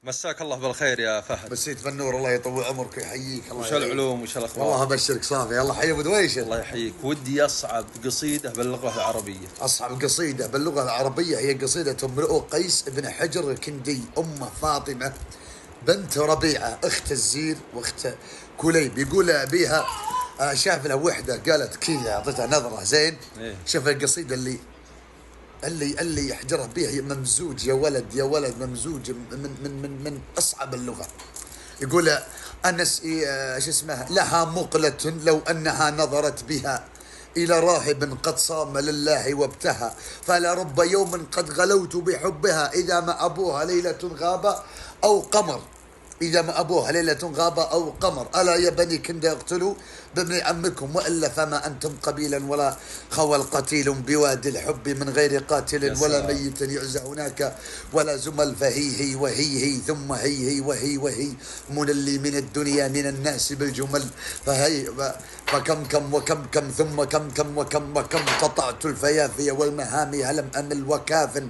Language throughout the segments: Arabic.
مساك الله بالخير يا فهد. مسيت بالنور، الله يطول عمرك ويحييك. الله وش العلوم وش الاخبار؟ والله ابشرك صافي. الله حي ابو دويش. الله يحييك. ودي اصعب قصيده باللغه العربيه. اصعب قصيده باللغه العربيه هي قصيده امرؤ قيس بن حجر الكندي. امه فاطمه بنت ربيعه اخت الزير واخت كليب. يقول ابيها شاف له وحده قالت كذا، اعطتها نظره زين. شوف القصيده اللي يحجرها بها ممزوج يا ولد يا ولد، ممزوج من اصعب اللغه. يقول انس شو اسمه، لها مقلة لو انها نظرت بها الى راهب قد صام لله وابتهى، فلرب يوم قد غلوت بحبها اذا ما ابوها ليله غاب او قمر. إذا ما أبوها ليلة غاب أو قمر. ألا يا بني كند اقتلوا بابن عمكم وإلا فما أنتم قبيلا ولا خوى قتيل بوادي الحب من غير قاتل ولا ميت يعزى هناك ولا زمل فهي وهي ثم هي وهي منلي من الدنيا من الناس بالجمل فهي فكم كم وكم كم ثم كم وكم قطعت الفيافي والمهامي هلم أمل وكاف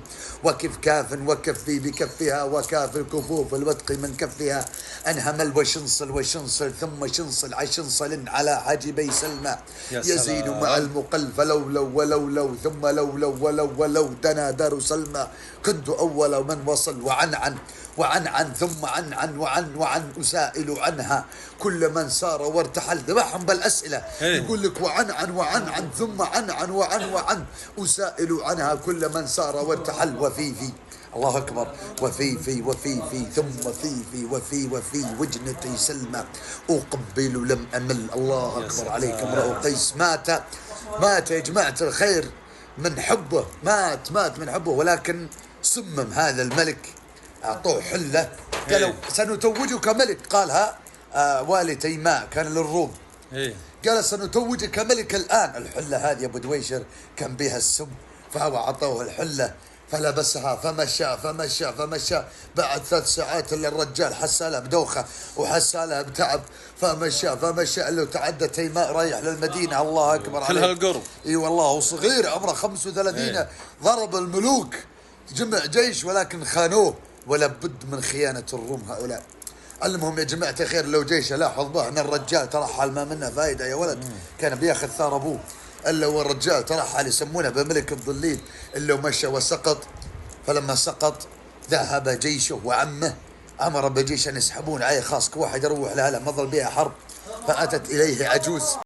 وكف كاف وكفي بكفها وكاف الكفوف الوتق من كفها انهمل وشنصل ثم شنصل عشنصل على حاجبي سلمى يزين مع المقل فلو ثم لو دنا دار سلمى كنت اول من وصل وعن ثم وعن أسائل عنها كل من سار وارتحل. ذبحهم بالأسئلة. يقول لك وعن ثم وعن أسائل عنها كل من سار وارتحل وفي الله أكبر وفي ثم وفي وجنتي سلمى أقبل لم أمل. الله أكبر عليك. امرؤ قيس مات يا جماعة الخير من حبه، مات من حبه، ولكن صمم هذا الملك، أعطوه حلة قالوا سنتوجك ملك. قالها والي تيماء كان للروم. قال سنتوجك ملك الآن. الحلة هذه أبو دويشر كان بها السم، فهو أعطوه الحلة فلبسها فمشى. بعد 3 ساعات اللي الرجال حساله بدوخة وحساله بتعب، فمشى لو تعدى تيماء رايح للمدينة. الله أكبر عليه. كل هالقرب. اي والله، وصغير عمره 35. ضرب الملوك، جمع جيش، ولكن خانوه، ولا بد من خيانة الروم هؤلاء. المهم يا جماعة الخير، لو جيشه لاحظ به ان الرجال ترحل ما منه فائدة يا ولد. كان بياخذ ثار ابوه، الا والرجال ترحل، يسمونه بملك الظليل. الا مشى وسقط. فلما سقط ذهب جيشه وعمه امر بجيش ان يسحبون عليه، خاص واحد يروح لها، ما ظل بها حرب. فاتت اليه عجوز